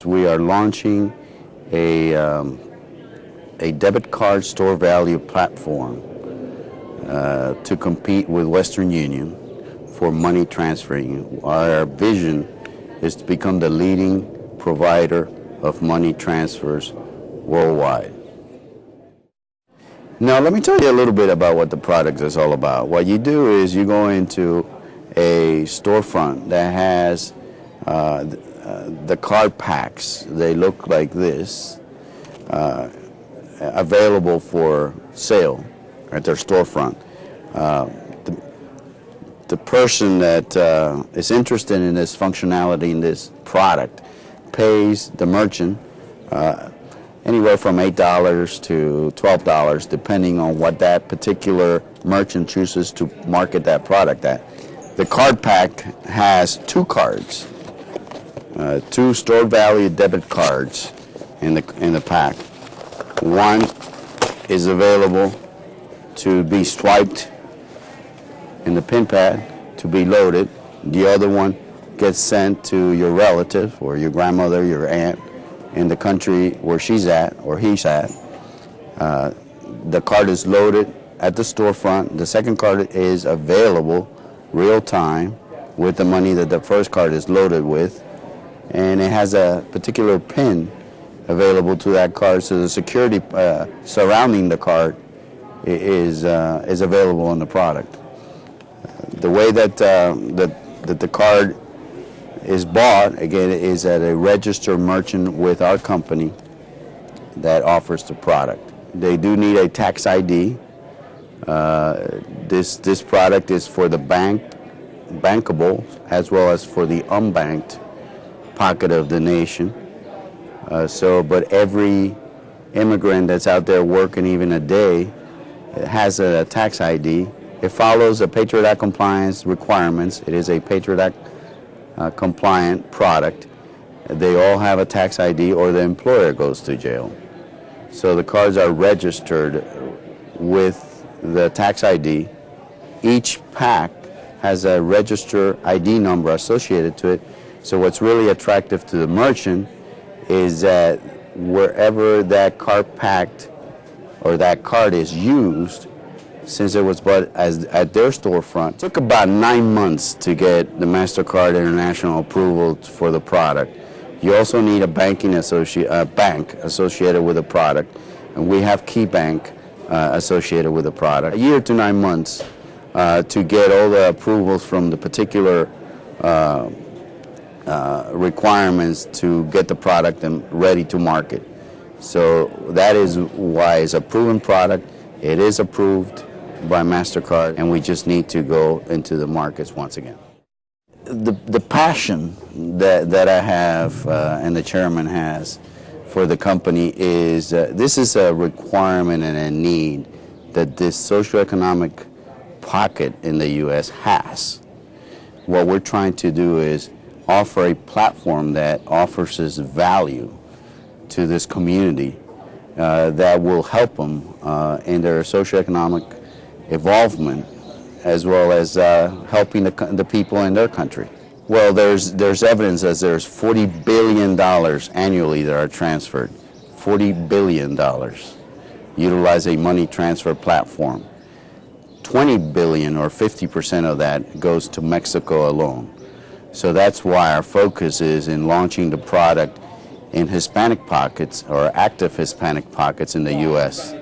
We are launching a debit card store value platform to compete with Western Union for money transferring. Our vision is to become the leading provider of money transfers worldwide. Now, let me tell you a little bit about what the product is all about. What you do is you go into a storefront that has the card packs. They look like this, available for sale at their storefront. The person that is interested in this functionality in this product pays the merchant anywhere from $8 to $12, depending on what that particular merchant chooses to market that product at. The card pack has two cards, two stored value debit cards in the pack. One is available to be swiped in the pin pad to be loaded. The other one gets sent to your relative or your grandmother, your aunt in the country where she's at or he's at. The card is loaded at the storefront. The second card is available real time with the money that the first card is loaded with, and it has a particular pin available to that card, so the security surrounding the card is available on the product. The way that the card is bought, again, is at a registered merchant with our company that offers the product. They do need a tax ID. This product is for the bankable as well as for the unbanked pocket of the nation. But every immigrant that's out there working even a day has a tax ID. It follows the Patriot Act compliance requirements. It is a Patriot Act compliant product. They all have a tax ID or the employer goes to jail. So the cards are registered with the tax ID. Each pack has a register ID number associated to it. So what's really attractive to the merchant is that wherever that card packed or that card is used, since it was bought at their storefront, it took about 9 months to get the MasterCard International approval for the product. You also need a bank associated with the product, and we have KeyBank associated with the product. A year to 9 months to get all the approvals from the particular requirements to get the product and ready to market. So that is why it's a proven product. It is approved by MasterCard, and we just need to go into the markets once again. The passion that I have and the chairman has for the company is this is a requirement and a need that this socioeconomic pocket in the U.S. has. What we're trying to do is offer a platform that offers us value to this community that will help them in their socioeconomic involvement, as well as helping the people in their country. Well, there's evidence that there's $40 billion annually that are transferred. $40 billion utilize a money transfer platform. 20 billion or 50% of that goes to Mexico alone. So that's why our focus is in launching the product in Hispanic pockets or active Hispanic pockets in the U.S.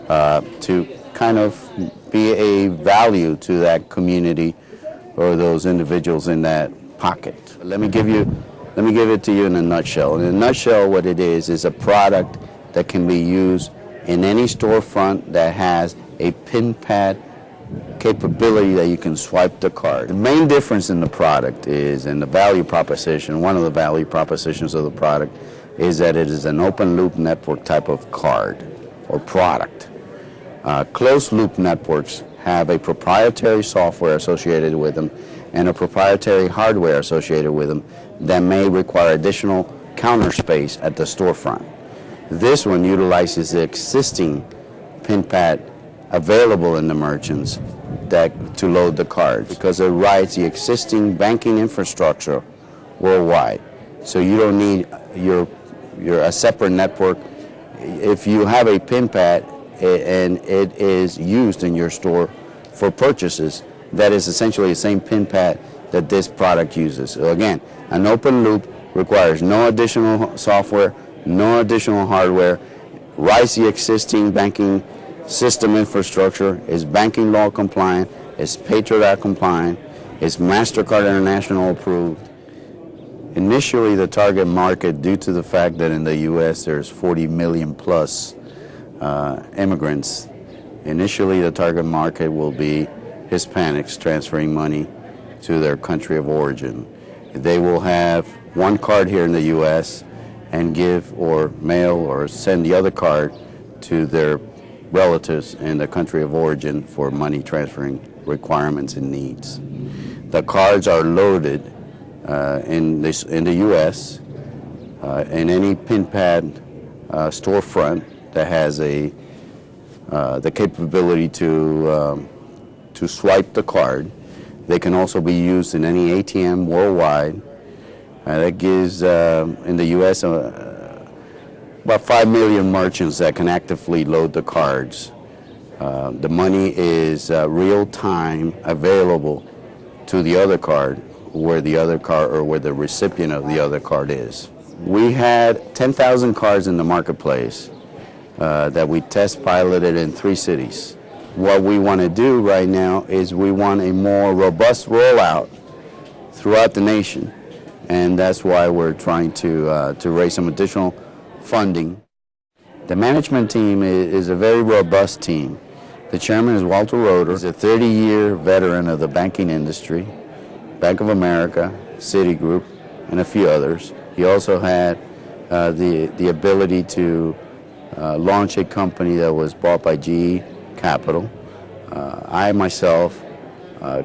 To kind of be a value to that community or those individuals in that pocket. Let me give it to you in a nutshell. In a nutshell, what it is a product that can be used in any storefront that has a pin pad capability that you can swipe the card. The main difference in the product is, in the value proposition, one of the value propositions of the product is that it is an open loop network type of card or product. Closed loop networks have a proprietary software associated with them and a proprietary hardware associated with them that may require additional counter space at the storefront. This one utilizes the existing pin pad available in the merchants to load the cards because it rides the existing banking infrastructure worldwide. So you don't need a separate network. If you have a pin pad and it is used in your store for purchases, that is essentially the same pin pad that this product uses. So again, an open loop requires no additional software, no additional hardware, writes the existing banking system infrastructure, is banking law compliant, is Patriot Act compliant, is MasterCard International approved. Initially, the target market, due to the fact that in the U.S. there's 40 million plus immigrants, initially the target market will be Hispanics transferring money to their country of origin. They will have one card here in the U.S. and give or mail or send the other card to their relatives in the country of origin for money transferring requirements and needs. The cards are loaded in the U.S. In any pin pad storefront that has the capability to swipe the card. They can also be used in any ATM worldwide. That gives, in the U.S., about 5 million merchants that can actively load the cards. The money is real-time available to the other card, where the other card or where the recipient of the other card is. We had 10,000 cards in the marketplace that we test piloted in 3 cities. What we want to do right now is we want a more robust rollout throughout the nation, and that's why we're trying to raise some additional funding. The management team is a very robust team. The chairman is Walter Roeder. He's a 30-year veteran of the banking industry, Bank of America, Citigroup, and a few others. He also had the ability to launch a company that was bought by GE Capital. I myself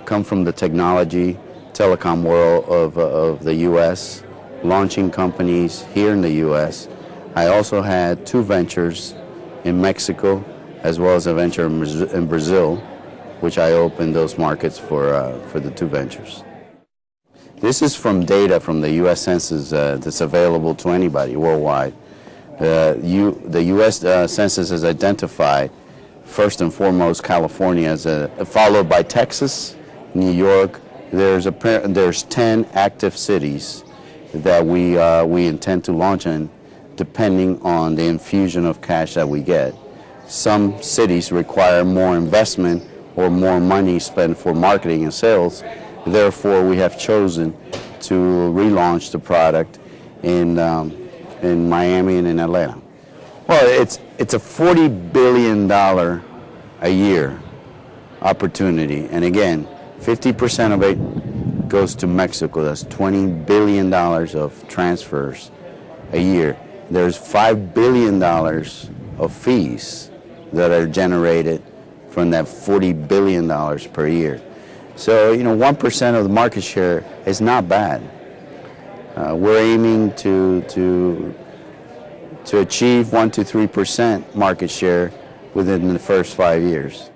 come from the technology, telecom world of the U.S., launching companies here in the U.S. I also had 2 ventures in Mexico, as well as a venture in Brazil, which I opened those markets for the 2 ventures. This is from data from the U.S. Census that's available to anybody worldwide. The U.S. Census has identified, first and foremost, California, followed by Texas, New York. There's 10 active cities that we intend to launch in, depending on the infusion of cash that we get. Some cities require more investment or more money spent for marketing and sales. Therefore, we have chosen to relaunch the product in Miami and in Atlanta. Well, it's a $40 billion a year opportunity, and again, 50% of it goes to Mexico. That's $20 billion of transfers a year. There's $5 billion of fees that are generated from that $40 billion per year. So, 1% of the market share is not bad. We're aiming to achieve 1 to 3% market share within the first 5 years.